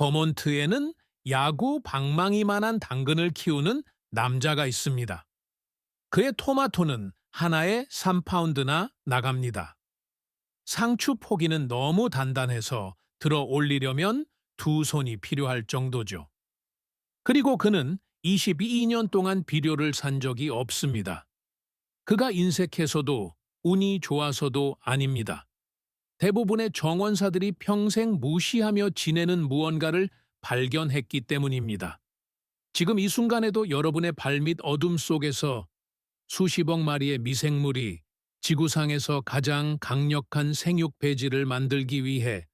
버몬트에는 야구 방망이만한 당근을 키우는 남자가 있습니다. 그의 토마토는 하나에 3파운드나 나갑니다. 상추 포기는 너무 단단해서 들어 올리려면 두 손이 필요할 정도죠. 그리고 그는 22년 동안 비료를 산 적이 없습니다. 그가 인색해서도 운이 좋아서도 아닙니다. 대부분의 정원사들이 평생 무시하며 지내는 무언가를 발견했기 때문입니다. 지금 이 순간에도 여러분의 발밑 어둠 속에서 수십억 마리의 미생물이 지구상에서 가장 강력한 생육 배지를 만들기 위해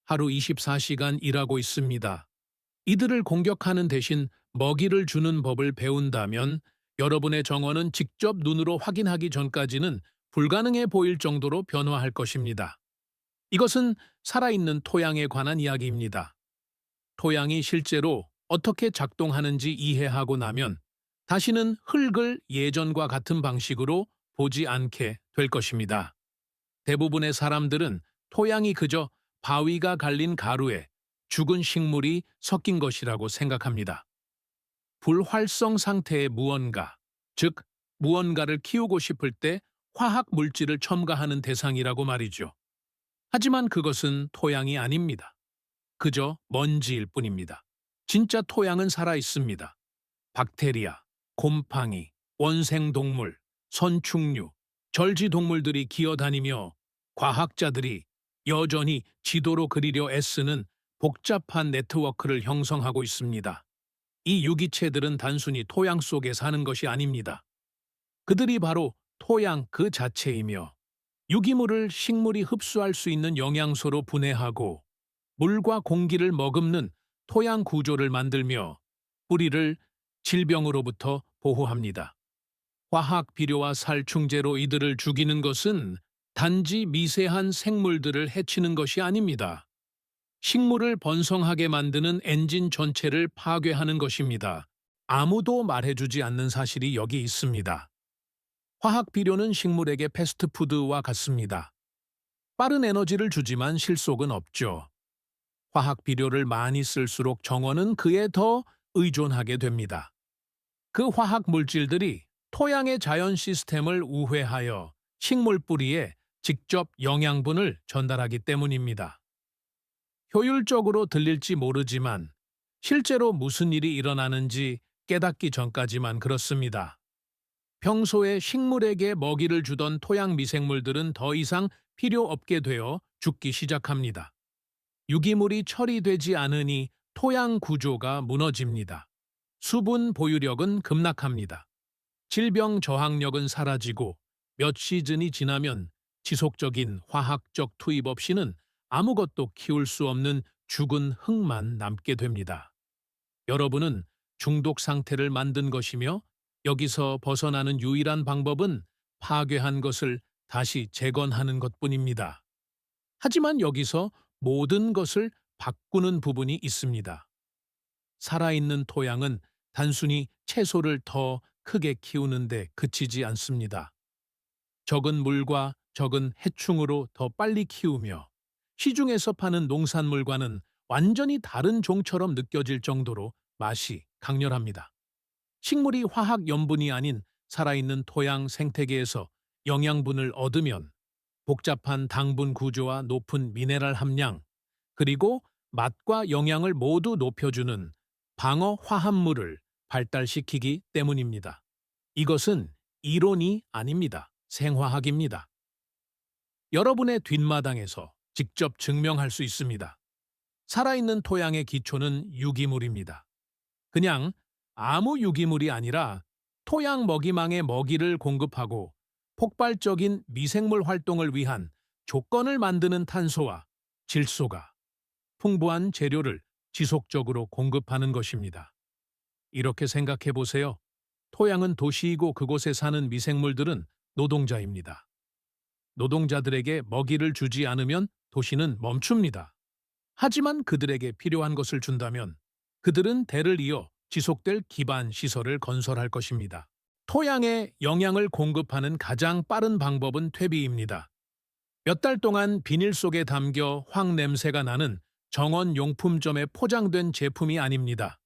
하루 24시간 일하고 있습니다. 이들을 공격하는 대신 먹이를 주는 법을 배운다면 여러분의 정원은 직접 눈으로 확인하기 전까지는 불가능해 보일 정도로 변화할 것입니다. 이것은 살아있는 토양에 관한 이야기입니다. 토양이 실제로 어떻게 작동하는지 이해하고 나면 다시는 흙을 예전과 같은 방식으로 보지 않게 될 것입니다. 대부분의 사람들은 토양이 그저 바위가 갈린 가루에 죽은 식물이 섞인 것이라고 생각합니다. 불활성 상태의 무언가, 즉 무언가를 키우고 싶을 때 화학 물질을 첨가하는 대상이라고 말이죠. 하지만 그것은 토양이 아닙니다. 그저 먼지일 뿐입니다. 진짜 토양은 살아 있습니다. 박테리아, 곰팡이, 원생동물, 선충류, 절지동물들이 기어다니며 과학자들이 여전히 지도로 그리려 애쓰는 복잡한 네트워크를 형성하고 있습니다. 이 유기체들은 단순히 토양 속에 사는 것이 아닙니다. 그들이 바로 토양 그 자체이며 유기물을 식물이 흡수할 수 있는 영양소로 분해하고 물과 공기를 머금는 토양 구조를 만들며 뿌리를 질병으로부터 보호합니다. 화학 비료와 살충제로 이들을 죽이는 것은 단지 미세한 생물들을 해치는 것이 아닙니다. 식물을 번성하게 만드는 엔진 전체를 파괴하는 것입니다. 아무도 말해주지 않는 사실이 여기 있습니다. 화학 비료는 식물에게 패스트푸드와 같습니다. 빠른 에너지를 주지만 실속은 없죠. 화학 비료를 많이 쓸수록 정원은 그에 더 의존하게 됩니다. 그 화학 물질들이 토양의 자연 시스템을 우회하여 식물 뿌리에 직접 영양분을 전달하기 때문입니다. 효율적으로 들릴지 모르지만 실제로 무슨 일이 일어나는지 깨닫기 전까지만 그렇습니다. 평소에 식물에게 먹이를 주던 토양 미생물들은 더 이상 필요 없게 되어 죽기 시작합니다. 유기물이 처리되지 않으니 토양 구조가 무너집니다. 수분 보유력은 급락합니다. 질병 저항력은 사라지고 몇 시즌이 지나면 지속적인 화학적 투입 없이는 아무것도 키울 수 없는 죽은 흙만 남게 됩니다. 여러분은 중독 상태를 만든 것이며 여기서 벗어나는 유일한 방법은 파괴한 것을 다시 재건하는 것뿐입니다. 하지만 여기서 모든 것을 바꾸는 부분이 있습니다. 살아있는 토양은 단순히 채소를 더 크게 키우는데 그치지 않습니다. 적은 물과 적은 해충으로 더 빨리 키우며 시중에서 파는 농산물과는 완전히 다른 종처럼 느껴질 정도로 맛이 강렬합니다. 식물이 화학 염분이 아닌 살아있는 토양 생태계에서 영양분을 얻으면 복잡한 당분 구조와 높은 미네랄 함량, 그리고 맛과 영양을 모두 높여주는 방어 화합물을 발달시키기 때문입니다. 이것은 이론이 아닙니다. 생화학입니다. 여러분의 뒷마당에서 직접 증명할 수 있습니다. 살아있는 토양의 기초는 유기물입니다. 그냥 아무 유기물이 아니라 토양 먹이망에 먹이를 공급하고 폭발적인 미생물 활동을 위한 조건을 만드는 탄소와 질소가 풍부한 재료를 지속적으로 공급하는 것입니다. 이렇게 생각해 보세요. 토양은 도시이고 그곳에 사는 미생물들은 노동자입니다. 노동자들에게 먹이를 주지 않으면 도시는 멈춥니다. 하지만 그들에게 필요한 것을 준다면 그들은 대를 이어 지속될 기반 시설을 건설할 것입니다. 토양에 영양을 공급하는 가장 빠른 방법은 퇴비입니다. 몇 달 동안 비닐 속에 담겨 황 냄새가 나는 정원 용품점에 포장된 제품이 아닙니다.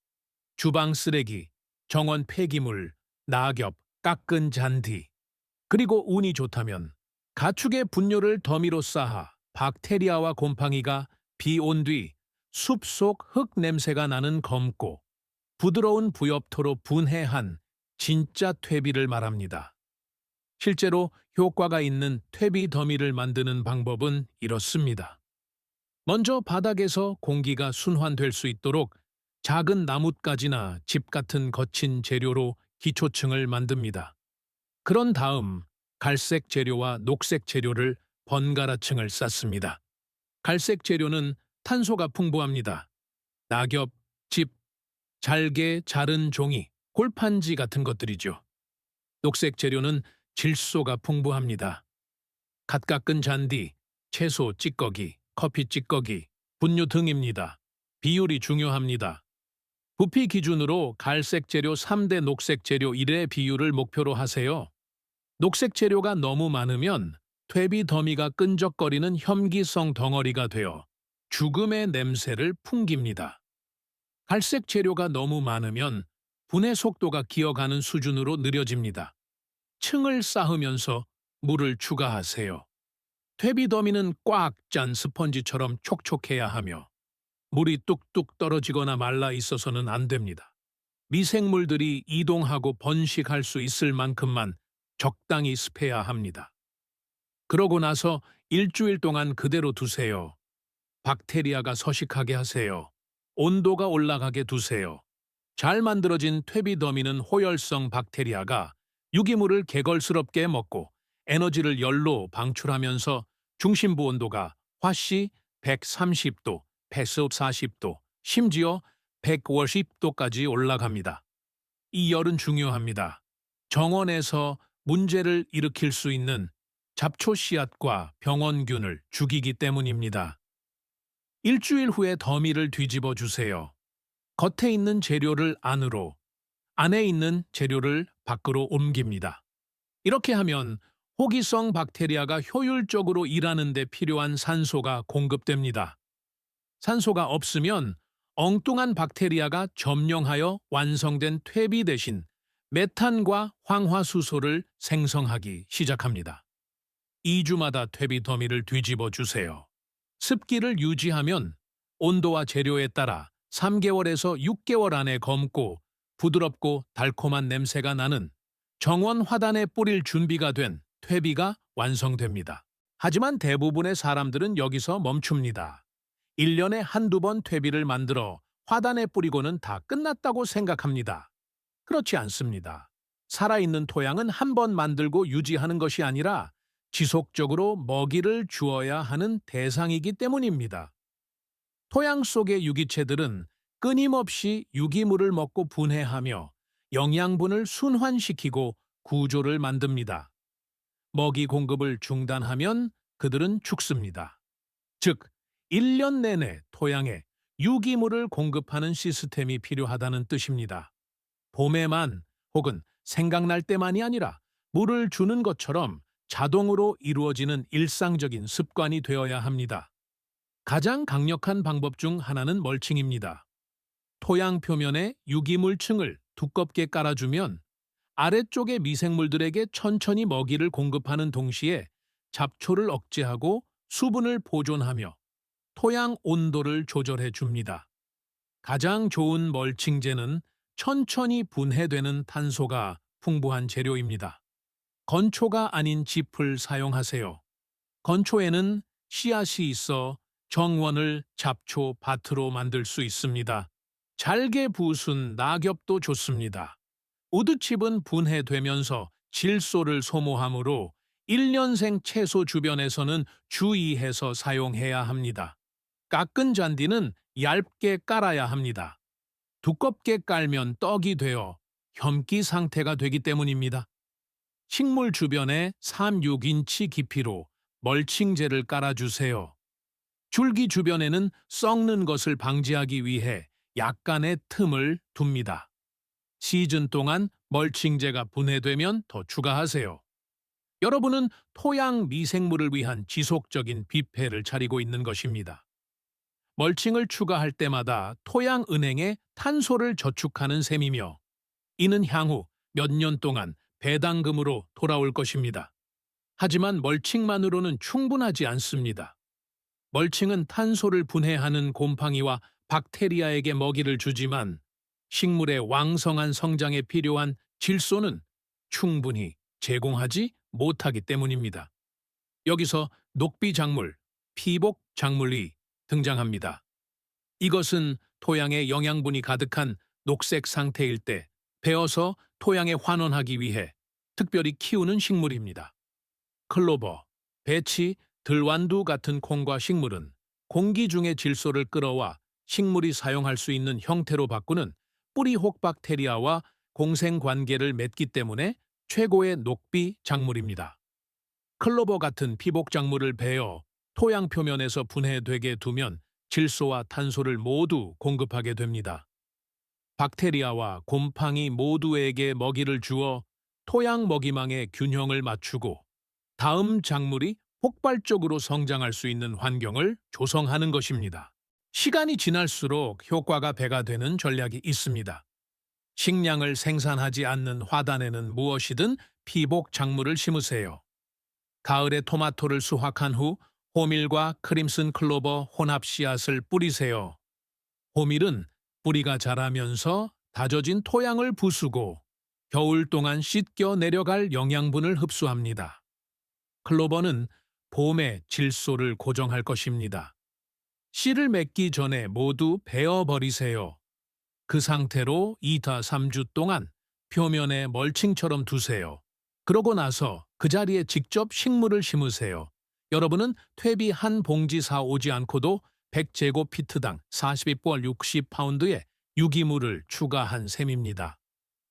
주방 쓰레기, 정원 폐기물, 낙엽, 깎은 잔디, 그리고 운이 좋다면 가축의 분뇨를 더미로 쌓아 박테리아와 곰팡이가 비 온 뒤 숲속 흙 냄새가 나는 검고 부드러운 부엽토로 분해한 진짜 퇴비를 말합니다. 실제로 효과가 있는 퇴비 더미를 만드는 방법은 이렇습니다. 먼저 바닥에서 공기가 순환될 수 있도록 작은 나뭇가지나 집 같은 거친 재료로 기초층을 만듭니다. 그런 다음 갈색 재료와 녹색 재료를 번갈아 층을 쌓습니다. 갈색 재료는 탄소가 풍부합니다. 낙엽, 집, 잘게 자른 종이, 골판지 같은 것들이죠. 녹색 재료는 질소가 풍부합니다. 갓 깎은 잔디, 채소 찌꺼기, 커피 찌꺼기, 분유 등입니다. 비율이 중요합니다. 부피 기준으로 갈색 재료 3대 녹색 재료 1의 비율을 목표로 하세요. 녹색 재료가 너무 많으면 퇴비 더미가 끈적거리는 혐기성 덩어리가 되어 죽음의 냄새를 풍깁니다. 갈색 재료가 너무 많으면 분해 속도가 기어가는 수준으로 느려집니다. 층을 쌓으면서 물을 추가하세요. 퇴비 더미는 꽉 짠 스펀지처럼 촉촉해야 하며 물이 뚝뚝 떨어지거나 말라 있어서는 안 됩니다. 미생물들이 이동하고 번식할 수 있을 만큼만 적당히 습해야 합니다. 그러고 나서 일주일 동안 그대로 두세요. 박테리아가 서식하게 하세요. 온도가 올라가게 두세요. 잘 만들어진 퇴비 더미는 호열성 박테리아가 유기물을 개걸스럽게 먹고 에너지를 열로 방출하면서 중심부 온도가 화씨 130도, 폐습 40도, 심지어 150도까지 올라갑니다. 이 열은 중요합니다. 정원에서 문제를 일으킬 수 있는 잡초 씨앗과 병원균을 죽이기 때문입니다. 일주일 후에 더미를 뒤집어 주세요. 겉에 있는 재료를 안으로, 안에 있는 재료를 밖으로 옮깁니다. 이렇게 하면 호기성 박테리아가 효율적으로 일하는 데 필요한 산소가 공급됩니다. 산소가 없으면 엉뚱한 박테리아가 점령하여 완성된 퇴비 대신 메탄과 황화수소를 생성하기 시작합니다. 2주마다 퇴비 더미를 뒤집어 주세요. 습기를 유지하면 온도와 재료에 따라 3개월에서 6개월 안에 검고 부드럽고 달콤한 냄새가 나는 정원 화단에 뿌릴 준비가 된 퇴비가 완성됩니다. 하지만 대부분의 사람들은 여기서 멈춥니다. 1년에 한두 번 퇴비를 만들어 화단에 뿌리고는 다 끝났다고 생각합니다. 그렇지 않습니다. 살아있는 토양은 한 번 만들고 유지하는 것이 아니라 지속적으로 먹이를 주어야 하는 대상이기 때문입니다. 토양 속의 유기체들은 끊임없이 유기물을 먹고 분해하며 영양분을 순환시키고 구조를 만듭니다. 먹이 공급을 중단하면 그들은 죽습니다. 즉, 1년 내내 토양에 유기물을 공급하는 시스템이 필요하다는 뜻입니다. 봄에만 혹은 생각날 때만이 아니라 물을 주는 것처럼 자동으로 이루어지는 일상적인 습관이 되어야 합니다. 가장 강력한 방법 중 하나는 멀칭입니다. 토양 표면에 유기물층을 두껍게 깔아주면 아래쪽의 미생물들에게 천천히 먹이를 공급하는 동시에 잡초를 억제하고 수분을 보존하며 토양 온도를 조절해 줍니다. 가장 좋은 멀칭제는 천천히 분해되는 탄소가 풍부한 재료입니다. 건초가 아닌 짚을 사용하세요. 건초에는 씨앗이 있어 정원을 잡초 밭으로 만들 수 있습니다. 잘게 부순 낙엽도 좋습니다. 우드칩은 분해되면서 질소를 소모하므로 1년생 채소 주변에서는 주의해서 사용해야 합니다. 깎은 잔디는 얇게 깔아야 합니다. 두껍게 깔면 떡이 되어 혐기 상태가 되기 때문입니다. 식물 주변에 3-6인치 깊이로 멀칭제를 깔아주세요. 줄기 주변에는 썩는 것을 방지하기 위해 약간의 틈을 둡니다. 시즌 동안 멀칭제가 분해되면 더 추가하세요. 여러분은 토양 미생물을 위한 지속적인 뷔페를 차리고 있는 것입니다. 멀칭을 추가할 때마다 토양 은행에 탄소를 저축하는 셈이며 이는 향후 몇 년 동안 배당금으로 돌아올 것입니다. 하지만 멀칭만으로는 충분하지 않습니다. 멀칭은 탄소를 분해하는 곰팡이와 박테리아에게 먹이를 주지만 식물의 왕성한 성장에 필요한 질소는 충분히 제공하지 못하기 때문입니다. 여기서 녹비 작물, 피복 작물이 등장합니다. 이것은 토양에 영양분이 가득한 녹색 상태일 때 베어서 토양에 환원하기 위해 특별히 키우는 식물입니다. 클로버, 배치, 들완두 같은 콩과 식물은 공기 중의 질소를 끌어와 식물이 사용할 수 있는 형태로 바꾸는 뿌리 혹박테리아와 공생관계를 맺기 때문에 최고의 녹비 작물입니다. 클로버 같은 피복 작물을 베어 토양 표면에서 분해되게 두면 질소와 탄소를 모두 공급하게 됩니다. 박테리아와 곰팡이 모두에게 먹이를 주어 토양 먹이망의 균형을 맞추고 다음 작물이 폭발적으로 성장할 수 있는 환경을 조성하는 것입니다. 시간이 지날수록 효과가 배가 되는 전략이 있습니다. 식량을 생산하지 않는 화단에는 무엇이든 피복 작물을 심으세요. 가을에 토마토를 수확한 후 호밀과 크림슨 클로버 혼합 씨앗을 뿌리세요. 호밀은 뿌리가 자라면서 다져진 토양을 부수고 겨울 동안 씻겨 내려갈 영양분을 흡수합니다. 클로버는 봄에 질소를 고정할 것입니다. 씨를 맺기 전에 모두 베어버리세요. 그 상태로 2타 3주 동안 표면에 멀칭처럼 두세요. 그러고 나서 그 자리에 직접 식물을 심으세요. 여러분은 퇴비 한 봉지 사오지 않고도 100제곱피트당 42볼 60파운드의 유기물을 추가한 셈입니다.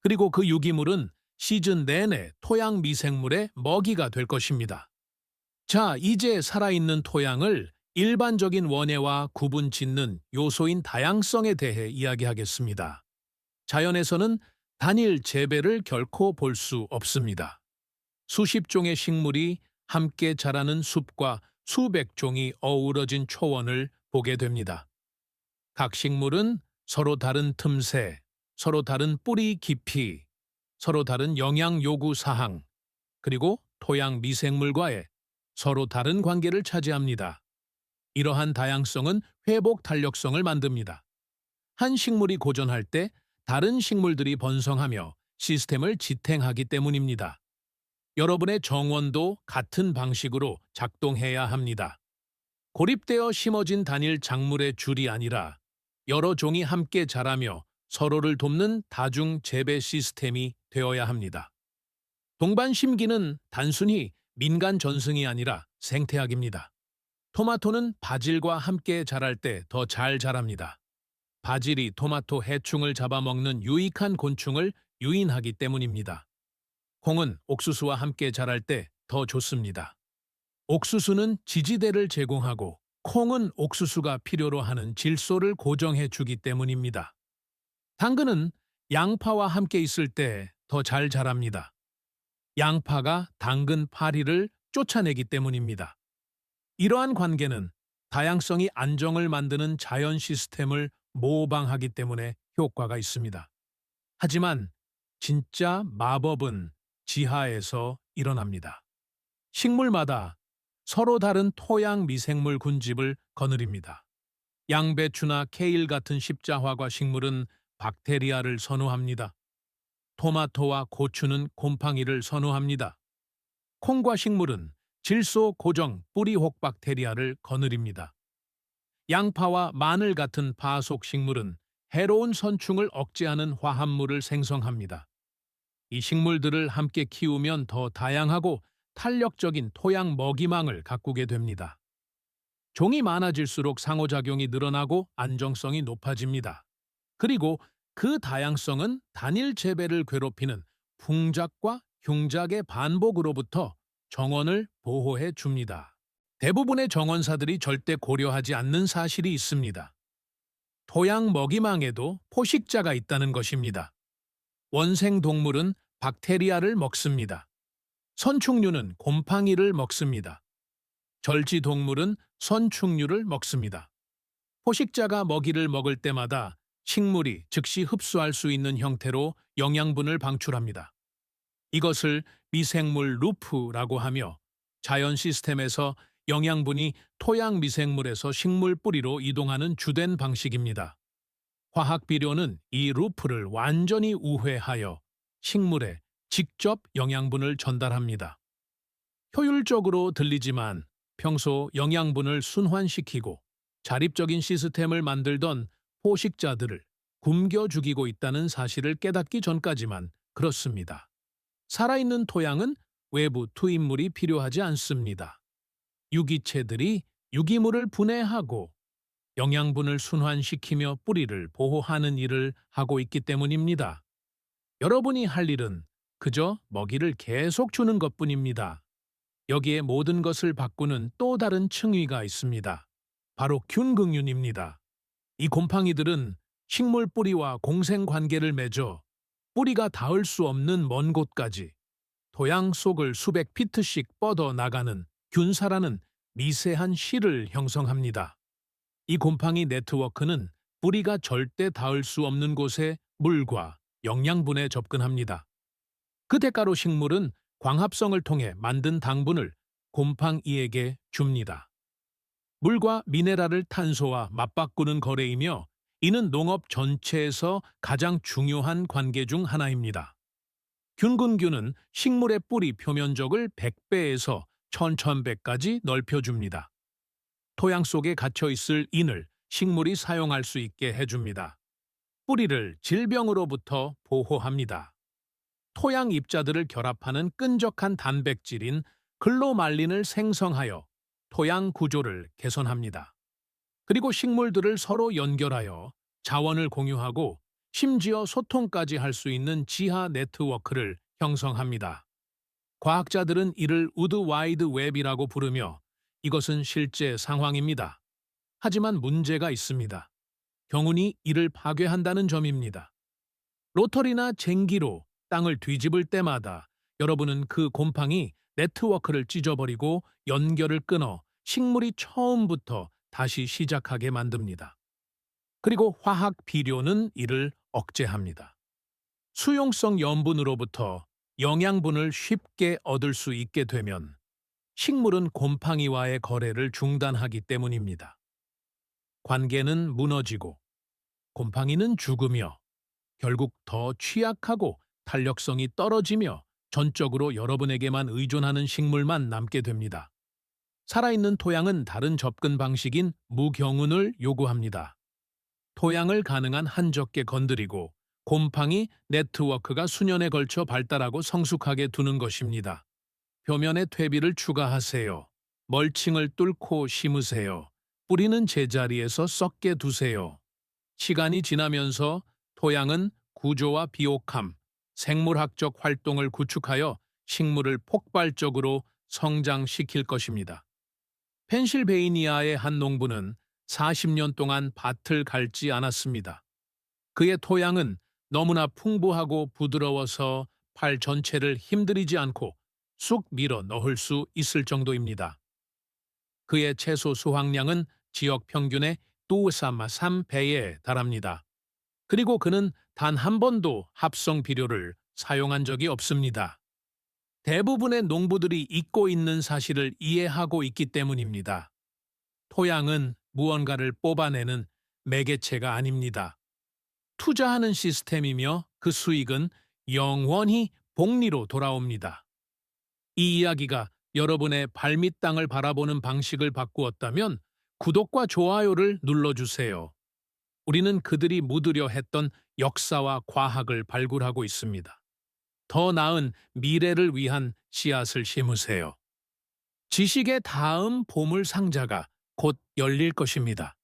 그리고 그 유기물은 시즌 내내 토양 미생물의 먹이가 될 것입니다. 자, 이제 살아있는 토양을 일반적인 원예와 구분 짓는 요소인 다양성에 대해 이야기하겠습니다. 자연에서는 단일 재배를 결코 볼 수 없습니다. 수십 종의 식물이 함께 자라는 숲과 수백 종이 어우러진 초원을 보게 됩니다. 각 식물은 서로 다른 틈새, 서로 다른 뿌리 깊이, 서로 다른 영양 요구 사항, 그리고 토양 미생물과의 서로 다른 관계를 차지합니다. 이러한 다양성은 회복 탄력성을 만듭니다. 한 식물이 고전할 때 다른 식물들이 번성하며 시스템을 지탱하기 때문입니다. 여러분의 정원도 같은 방식으로 작동해야 합니다. 고립되어 심어진 단일 작물의 줄이 아니라 여러 종이 함께 자라며 서로를 돕는 다중 재배 시스템이 되어야 합니다. 동반 심기는 단순히 민간 전승이 아니라 생태학입니다. 토마토는 바질과 함께 자랄 때 더 잘 자랍니다. 바질이 토마토 해충을 잡아먹는 유익한 곤충을 유인하기 때문입니다. 콩은 옥수수와 함께 자랄 때 더 좋습니다. 옥수수는 지지대를 제공하고 콩은 옥수수가 필요로 하는 질소를 고정해 주기 때문입니다. 당근은 양파와 함께 있을 때 더 잘 자랍니다. 양파가 당근 파리를 쫓아내기 때문입니다. 이러한 관계는 다양성이 안정을 만드는 자연 시스템을 모방하기 때문에 효과가 있습니다. 하지만 진짜 마법은 지하에서 일어납니다. 식물마다 서로 다른 토양 미생물 군집을 거느립니다. 양배추나 케일 같은 십자화과 식물은 박테리아를 선호합니다. 토마토와 고추는 곰팡이를 선호합니다. 콩과 식물은 질소 고정 뿌리 혹박테리아를 거느립니다. 양파와 마늘 같은 파속 식물은 해로운 선충을 억제하는 화합물을 생성합니다. 이 식물들을 함께 키우면 더 다양하고 탄력적인 토양 먹이망을 가꾸게 됩니다. 종이 많아질수록 상호작용이 늘어나고 안정성이 높아집니다. 그리고 그 다양성은 단일 재배를 괴롭히는 풍작과 흉작의 반복으로부터 정원을 보호해 줍니다. 대부분의 정원사들이 절대 고려하지 않는 사실이 있습니다. 토양 먹이망에도 포식자가 있다는 것입니다. 원생동물은 박테리아를 먹습니다. 선충류는 곰팡이를 먹습니다. 절지동물은 선충류를 먹습니다. 포식자가 먹이를 먹을 때마다 식물이 즉시 흡수할 수 있는 형태로 영양분을 방출합니다. 이것을 미생물 루프라고 하며 자연 시스템에서 영양분이 토양 미생물에서 식물 뿌리로 이동하는 주된 방식입니다. 화학 비료는 이 루프를 완전히 우회하여 식물에 직접 영양분을 전달합니다. 효율적으로 들리지만 평소 영양분을 순환시키고 자립적인 시스템을 만들던 포식자들을 굶겨 죽이고 있다는 사실을 깨닫기 전까지만 그렇습니다. 살아있는 토양은 외부 투입물이 필요하지 않습니다. 유기체들이 유기물을 분해하고 영양분을 순환시키며 뿌리를 보호하는 일을 하고 있기 때문입니다. 여러분이 할 일은 그저 먹이를 계속 주는 것뿐입니다. 여기에 모든 것을 바꾸는 또 다른 층위가 있습니다. 바로 균극륜입니다. 이 곰팡이들은 식물 뿌리와 공생 관계를 맺어 뿌리가 닿을 수 없는 먼 곳까지 토양 속을 수백 피트씩 뻗어 나가는 균사라는 미세한 실을 형성합니다. 이 곰팡이 네트워크는 뿌리가 절대 닿을 수 없는 곳에 물과 영양분에 접근합니다. 그 대가로 식물은 광합성을 통해 만든 당분을 곰팡이에게 줍니다. 물과 미네랄을 탄소와 맞바꾸는 거래이며 이는 농업 전체에서 가장 중요한 관계 중 하나입니다. 균근균은 식물의 뿌리 표면적을 100배에서 1100까지 넓혀줍니다. 토양 속에 갇혀있을 인을 식물이 사용할 수 있게 해줍니다. 뿌리를 질병으로부터 보호합니다. 토양 입자들을 결합하는 끈적한 단백질인 글로말린을 생성하여 토양 구조를 개선합니다. 그리고 식물들을 서로 연결하여 자원을 공유하고 심지어 소통까지 할 수 있는 지하 네트워크를 형성합니다. 과학자들은 이를 우드 와이드 웹이라고 부르며 이것은 실제 상황입니다. 하지만 문제가 있습니다. 경운이 이를 파괴한다는 점입니다. 로터리나 쟁기로 땅을 뒤집을 때마다 여러분은 그 곰팡이 네트워크를 찢어버리고 연결을 끊어 식물이 처음부터 다시 시작하게 만듭니다. 그리고 화학 비료는 이를 억제합니다. 수용성 염분으로부터 영양분을 쉽게 얻을 수 있게 되면 식물은 곰팡이와의 거래를 중단하기 때문입니다. 관계는 무너지고 곰팡이는 죽으며 결국 더 취약하고 탄력성이 떨어지며 전적으로 여러분에게만 의존하는 식물만 남게 됩니다. 살아있는 토양은 다른 접근 방식인 무경운을 요구합니다. 토양을 가능한 한 적게 건드리고 곰팡이 네트워크가 수년에 걸쳐 발달하고 성숙하게 두는 것입니다. 표면에 퇴비를 추가하세요. 멀칭을 뚫고 심으세요. 뿌리는 제자리에서 썩게 두세요. 시간이 지나면서 토양은 구조와 비옥함, 생물학적 활동을 구축하여 식물을 폭발적으로 성장시킬 것입니다. 펜실베이니아의 한 농부는 40년 동안 밭을 갈지 않았습니다. 그의 토양은 너무나 풍부하고 부드러워서 팔 전체를 힘들이지 않고 쑥 밀어 넣을 수 있을 정도입니다. 그의 채소 수확량은 지역 평균의 2.3배에 달합니다. 그리고 그는 단 한 번도 합성 비료를 사용한 적이 없습니다. 대부분의 농부들이 잊고 있는 사실을 이해하고 있기 때문입니다. 토양은 무언가를 뽑아내는 매개체가 아닙니다. 투자하는 시스템이며 그 수익은 영원히 복리로 돌아옵니다. 이 이야기가 여러분의 발밑 땅을 바라보는 방식을 바꾸었다면 구독과 좋아요를 눌러주세요. 우리는 그들이 묻으려 했던 역사와 과학을 발굴하고 있습니다. 더 나은 미래를 위한 씨앗을 심으세요. 지식의 다음 보물 상자가 곧 열릴 것입니다.